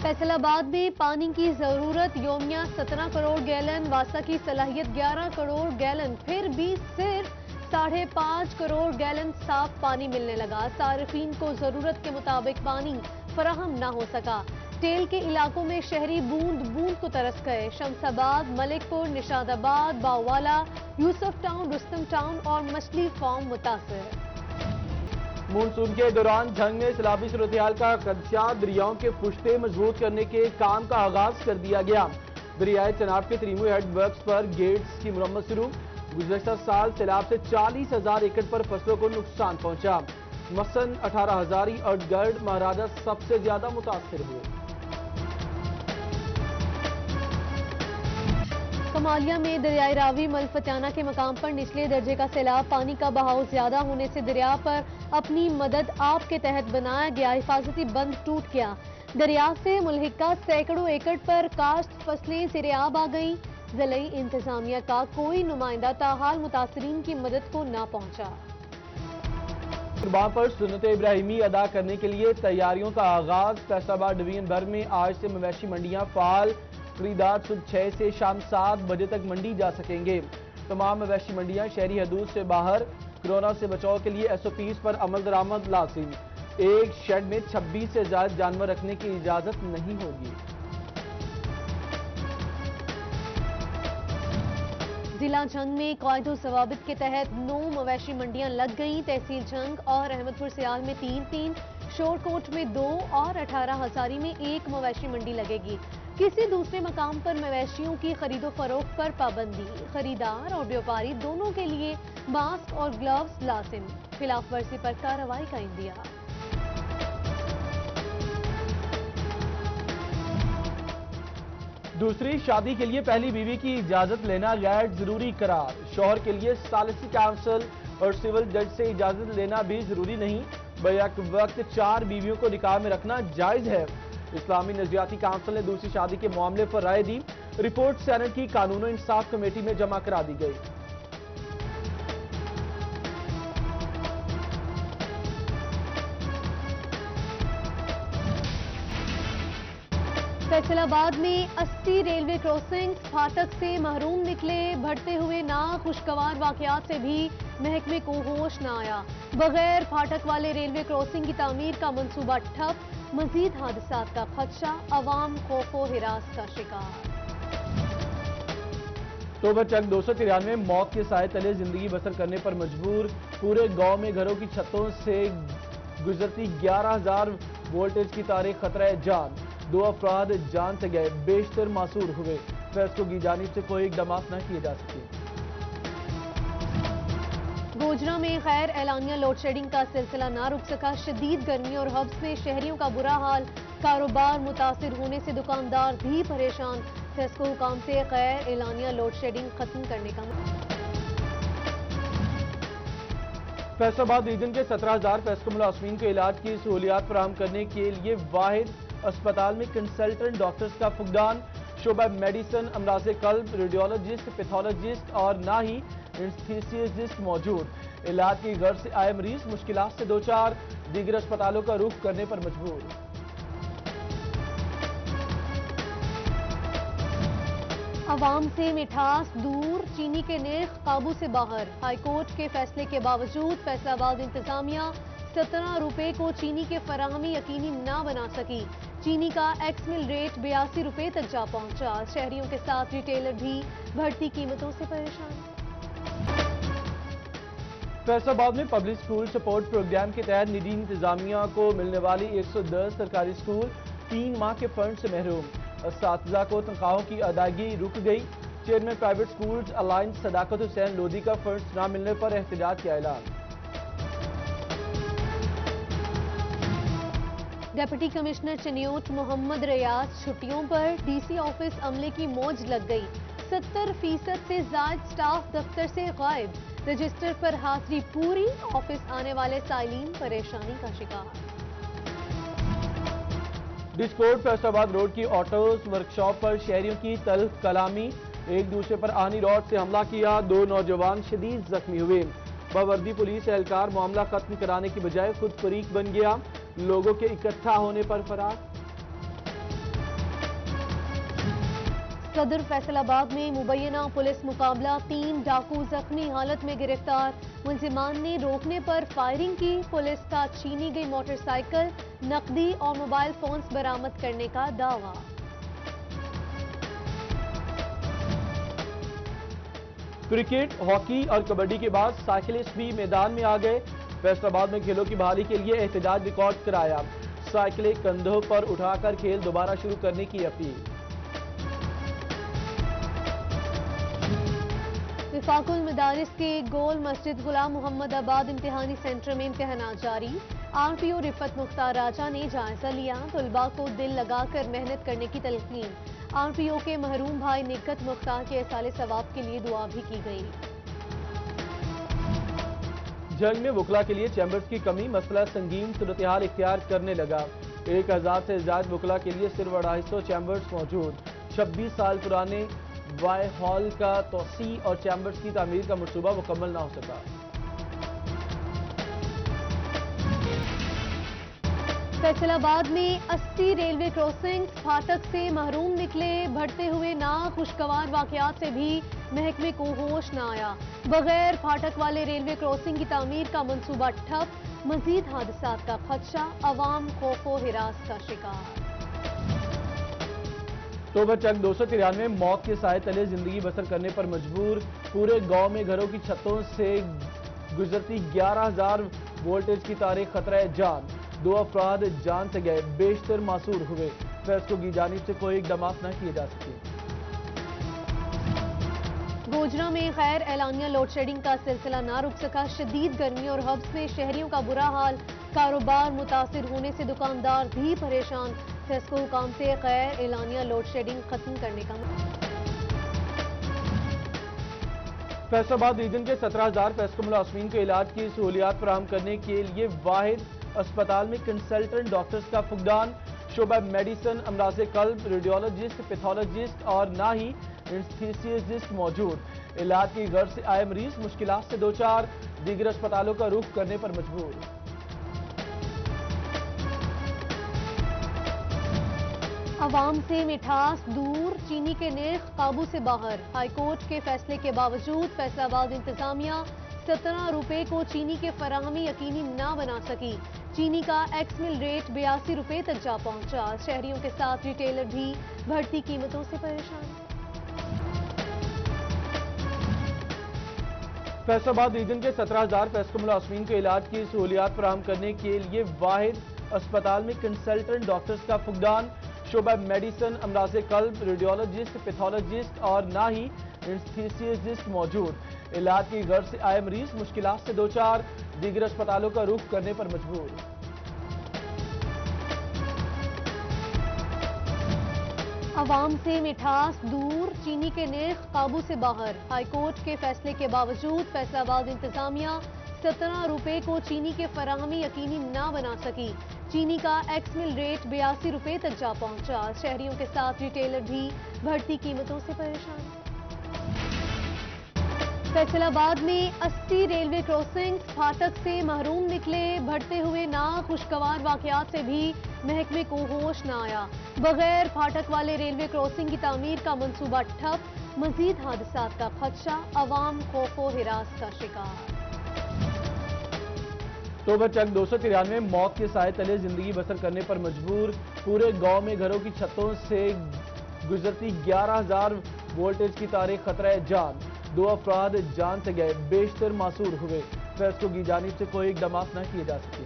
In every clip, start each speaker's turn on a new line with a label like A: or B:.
A: فیصل آباد میں پانی کی ضرورت یومیہ 17 کروڑ گیلن، واسطہ کی صلاحیت 11 کروڑ گیلن، پھر بھی صرف 5.5 کروڑ گیلن صاف پانی ملنے لگا۔ صارفین کو ضرورت کے مطابق پانی فراہم نہ ہو سکا۔ ٹیل کے علاقوں میں شہری بوند بوند کو ترس گئے۔ شمس آباد، ملک پور، نشاد آباد، باوالا، یوسف ٹاؤن، رستم ٹاؤن اور مچھلی فارم متاثر۔
B: مونسون کے دوران جھنگ میں سیلابی صورتحال کا خدشہ، دریاؤں کے پشتے مضبوط کرنے کے کام کا آغاز کر دیا گیا۔ دریائے چناب کے تریمو ہیڈ ورکس پر گیٹس کی مرمت شروع۔ گزشتہ سال سیلاب سے 40,000 ایکڑ پر فصلوں کو نقصان پہنچا۔ مثلاً 18,000 ارد گرد مہاراجہ سب سے زیادہ متاثر ہوئے۔
A: کمالیہ میں دریائے راوی ملفتیانہ کے مقام پر نچلے درجے کا سیلاب، پانی کا بہاؤ زیادہ ہونے سے دریا پر اپنی مدد آپ کے تحت بنایا گیا حفاظتی بند ٹوٹ گیا۔ دریا سے ملحقہ سینکڑوں ایکڑ پر کاشت فصلیں زیر آب آ گئیں۔ ضلعی انتظامیہ کا کوئی نمائندہ تاحال متاثرین کی مدد کو نہ پہنچا۔
B: قربان پر سنت ابراہیمی ادا کرنے کے لیے تیاریوں کا آغاز۔ فیصل آباد ڈویژن بھر میں آج سے مویشی منڈیاں فعال۔ خریدار صبح 6 سے شام 7 بجے تک منڈی جا سکیں گے۔ تمام مویشی منڈیاں شہری حدود سے باہر۔ کورونا سے بچاؤ کے لیے SOPs پر عمل درآمد لازم۔ ایک شیڈ میں 26 سے زائد جانور رکھنے کی اجازت نہیں ہوگی۔
A: ضلع جھنگ میں قواعد و ضوابط کے تحت 9 مویشی منڈیاں لگ گئیں۔ تحصیل جھنگ اور احمد پور سیال میں 3 شور کوٹ میں 2 اور 18 ہزاری میں 1 مویشی منڈی لگے گی۔ کسی دوسرے مقام پر مویشیوں کی خرید و فروخت پر پابندی۔ خریدار اور بیوپاری دونوں کے لیے ماسک اور گلوز لازم۔ خلاف ورزی پر کارروائی کا اندیا۔
B: دوسری شادی کے لیے پہلی بیوی کی اجازت لینا غیر ضروری قرار۔ شوہر کے لیے ثالثی کونسل اور سول جج سے اجازت لینا بھی ضروری نہیں۔ بیک وقت 4 بیویوں کو نکاح میں رکھنا جائز ہے۔ اسلامی نظریاتی کونسل نے دوسری شادی کے معاملے پر رائے دی۔ رپورٹ سینٹ کی قانون و انصاف کمیٹی میں جمع کرا دی گئی۔
A: فیصل آباد میں 80 ریلوے کراسنگ پھاٹک سے محروم نکلے۔ بڑھتے ہوئے ناخوشگوار واقعات سے بھی محکمے کو ہوش نہ آیا۔ بغیر پھاٹک والے ریلوے کراسنگ کی تعمیر کا منصوبہ ٹھپ۔ مزید حادثات کا خدشہ، عوام خوف و ہراس کا شکار۔
B: توبہ چک 293 موت کے سائے تلے زندگی بسر کرنے پر مجبور۔ پورے گاؤں میں گھروں کی چھتوں سے گزرتی 11,000 وولٹیج کی تاریں خطرہ جان۔ 2 افراد جان سے گئے، بیشتر معصور ہوئے۔ فیسکو کی جانب سے کوئی اقدامات نہ کیے جا سکے۔
A: گوجرا میں غیر اعلانیہ لوڈ شیڈنگ کا سلسلہ نہ رک سکا۔ شدید گرمی اور حبس میں شہریوں کا برا حال۔ کاروبار متاثر ہونے سے دکاندار بھی پریشان۔ فیسکو حکام سے غیر اعلانیہ لوڈ شیڈنگ ختم کرنے کا
B: فیصل آباد ریجن کے 17,000 فیسکو ملازمین کو علاج کی سہولیات فراہم کرنے کے لیے واحد اسپتال میں کنسلٹنٹ ڈاکٹرز کا فقدان۔ شعبہ میڈیسن، امراض قلب، ریڈیولوجسٹ، پیتھولوجسٹ اور نہ ہی اینستھیسیسٹ موجود۔ علاج کی غرض سے آئے مریض مشکلات سے دوچار، دیگر اسپتالوں کا رخ کرنے پر مجبور۔
A: عوام سے مٹھاس دور، چینی کے نرخ قابو سے باہر۔ ہائی کورٹ کے فیصلے کے باوجود فیصل آباد انتظامیہ 17 روپے کو چینی کی فراہمی یقینی نہ بنا سکی۔ چینی کا ایکس مل ریٹ 82 روپے تک جا پہنچا۔ شہریوں کے ساتھ ریٹیلر بھی بڑھتی قیمتوں سے پریشان۔
B: فیصل آباد میں پبلک سکول سپورٹ پروگرام کے تحت نجی انتظامیہ کو ملنے والی 110 سرکاری سکول 3 ماہ کے فنڈ سے محروم۔ اساتذہ کو تنخواہوں کی ادائیگی رک گئی۔ چیئرمین پرائیویٹ سکولز الائنس صداقت حسین لودھی کا فنڈز نہ ملنے پر احتجاج کا اعلان۔
A: ڈپٹی کمشنر چنیوٹ محمد ریاض چھٹیوں پر، ڈی سی آفس عملے کی موج لگ گئی۔ 70% سے زائد سٹاف دفتر سے غائب۔ رجسٹر پر حاضری پوری، آفس آنے والے سائلین پریشانی کا شکار۔
B: ڈسکورٹ فیصل آباد روڈ کی آٹوز ورکشاپ پر شہریوں کی تلخ کلامی۔ ایک دوسرے پر آہنی راڈ سے حملہ کیا، 2 نوجوان شدید زخمی ہوئے۔ باوردی پولیس اہلکار معاملہ ختم کرانے کی بجائے خود فریق بن گیا، لوگوں کے اکٹھا ہونے پر فرار۔
A: सदर फैसलाबाद में मुबैना पुलिस मुकाबला, 3 डाकू जख्मी हालत में गिरफ्तार। मुलजिमान ने रोकने पर फायरिंग की। पुलिस का छीनी गई मोटरसाइकिल, नकदी और मोबाइल फोन्स बरामद करने का दावा।
B: क्रिकेट, हॉकी और कबड्डी के बाद साइकिलिस्ट भी मैदान में आ गए। फैसलाबाद में खेलों की बहाली के लिए एहतजाज रिकॉर्ड कराया। साइकिलें कंधों पर उठाकर खेल दोबारा शुरू करने की अपील।
A: विफाकुल मदारिस के गोल मस्जिद गुलाम मोहम्मद आबाद इम्तिहानी सेंटर में इम्तिहानात जारी। आरपीओ रिफत मुख्तार राजा ने जायजा लिया। तलबा को दिल लगाकर मेहनत करने की तलकीन। आरपीओ के महरूम भाई निकत मुख्तार के साले सवाब के लिए दुआ भी की गई।
B: जंग में वकला के लिए चैम्बर्स की कमी, मसला संगीन सूरत-ए-हाल इख्तियार करने लगा। 1000 से ज्यादा वकला के लिए सिर्फ 250 चैम्बर्स मौजूद। 26 साल पुराने वाई हॉल का तोसी और चैम्बर्स की तामीर का मंसूबा मुकम्मल ना हो सका।
A: फैसलाबाद में 80 रेलवे क्रॉसिंग फाटक से महरूम निकले। बढ़ते हुए नाखुशगवार वाकयात से भी महकमे को होश न आया। बगैर फाटक वाले रेलवे क्रॉसिंग की तामीर का मंसूबा ठप। मजीद हादसात का खदशा, अवाम खौफो हिरास का शिकार।
B: टोबर चक 293 मौत के साए तले जिंदगी बसर करने पर मजबूर। पूरे गांव में घरों की छतों से गुजरती 11,000 वोल्टेज की तारें खतरा जान। 2 अफराद जान से गए, बेशतर मासूर हुए। फैसलों की जानिब से कोई इकदाम न किए जा सके।
A: गोजरा में खैर एलानिया लोड शेडिंग का सिलसिला ना रुक सका। शदीद गर्मी और हब्स में शहरियों का बुरा हाल। कारोबार मुतासिर होने से दुकानदार भी परेशान। फेस्को हुकाम से खैर एलानिया लोड शेडिंग खत्म करने का।
B: फैसलाबाद रीजन के 17,000 फेस्को मुलाजमीन को इलाज की सहूलियात फराहम करने के लिए वाहिद अस्पताल में कंसल्टेंट डॉक्टर्स का फुकदान। शोबा मेडिसिन, अमराज़े कल्ब, रेडियोलॉजिस्ट, पैथोलॉजिस्ट और ना ही एनेस्थीसियोलॉजिस्ट मौजूद। इलाज की गर्ज से आए मरीज मुश्किलात से दो चार, दीगर अस्पतालों का रुख करने पर मजबूर।
A: अवाम से मिठास दूर, चीनी के निर्ख काबू से बाहर। हाईकोर्ट के फैसले के बावजूद फैसलाबाद इंतजामिया 17 रुपए को चीनी के फराहमी यकीनी ना बना सकी। चीनी का एक्स मिल रेट 82 रुपए तक जा पहुंचा। शहरियों के साथ रिटेलर भी बढ़ती कीमतों से परेशान।
B: फैसलाबाद रीजन के 17,000 फेस्को मुलाजमीन को इलाज की सहूलियात फराहम करने के लिए वाहिद अस्पताल में कंसल्टेंट डॉक्टर्स का फुकदान। शोबा मेडिसिन, अमराज़े कल्ब, रेडियोलॉजिस्ट, पैथोलॉजिस्ट और ना ही एनेस्थीसियोलॉजिस्ट मौजूद। इलाज की गर्ज से आए मरीज मुश्किलात से दो चार, दीगर अस्पतालों का रुख करने पर मजबूर।
A: अवाम से मिठास दूर, चीनी के निर्ख काबू से बाहर। हाईकोर्ट के फैसले के बावजूद फैसलाबाद इंतजामिया 17 रुपए को चीनी के फराहमी यकीनी ना बना सकी। चीनी का एक्स मिल रेट 82 रुपए तक जा पहुंचा। शहरियों के साथ रिटेलर भी बढ़ती कीमतों से परेशान। फैसलाबाद में 80 रेलवे क्रॉसिंग फाटक से महरूम निकले। बढ़ते हुए नाखुशगवार वाकयात से भी महकमे को होश न आया। बगैर फाटक वाले रेलवे क्रॉसिंग की तामीर का मंसूबा ठप। मजीद हादसात का खदशा, अवाम खौफो हिरास का शिकार।
B: टोबर चक 293 मौत के साए तले जिंदगी बसर करने पर मजबूर। पूरे गांव में घरों की छतों से गुजरती 11,000 वोल्टेज की तारें खतरा जान। 2 अफराद जान से गए, बेशतर मासूर हुए। फैसलों की जानिब से कोई इकदाम न किए जा सके।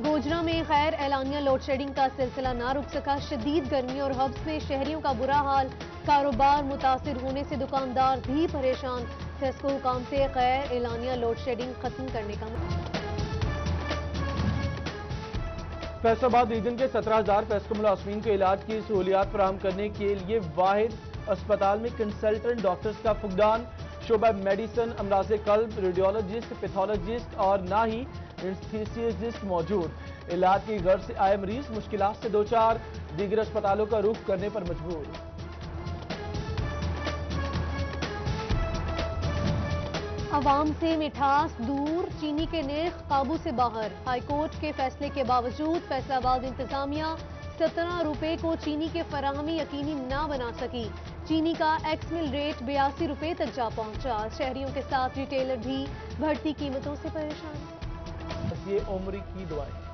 A: गोजरा में खैर एलानिया लोड शेडिंग का सिलसिला ना रुक सका। शदीद गर्मी और हब्स में शहरियों का बुरा हाल। कारोबार मुतासिर होने से दुकानदार भी परेशान। फेस्को हुकाम से खैर एलानिया लोड शेडिंग खत्म करने का।
B: फैसलाबाद रीजन के 17,000 फेस्को मुलाजमीन को इलाज की सहूलियात फराहम करने के लिए वाहिद अस्पताल में कंसल्टेंट डॉक्टर्स का फुकदान। शोबा मेडिसिन, अमराज़े कल्ब, रेडियोलॉजिस्ट, पैथोलॉजिस्ट और ना ही एनेस्थीसियोलॉजिस्ट मौजूद। इलाज की गर्ज से आए मरीज मुश्किलात से दो चार, दीगर अस्पतालों का रुख करने पर मजबूर।
A: अवाम से मिठास दूर, चीनी के निर्ख काबू से बाहर। हाईकोर्ट के फैसले के बावजूद फैसलाबाद इंतजामिया 17 रुपए को चीनी के फराहमी यकीनी ना बना सकी। चीनी का एक्स मिल रेट 82 रुपए तक जा पहुंचा। शहरियों के साथ रिटेलर भी बढ़ती कीमतों से परेशान।
B: ये उम्र की दुआएं।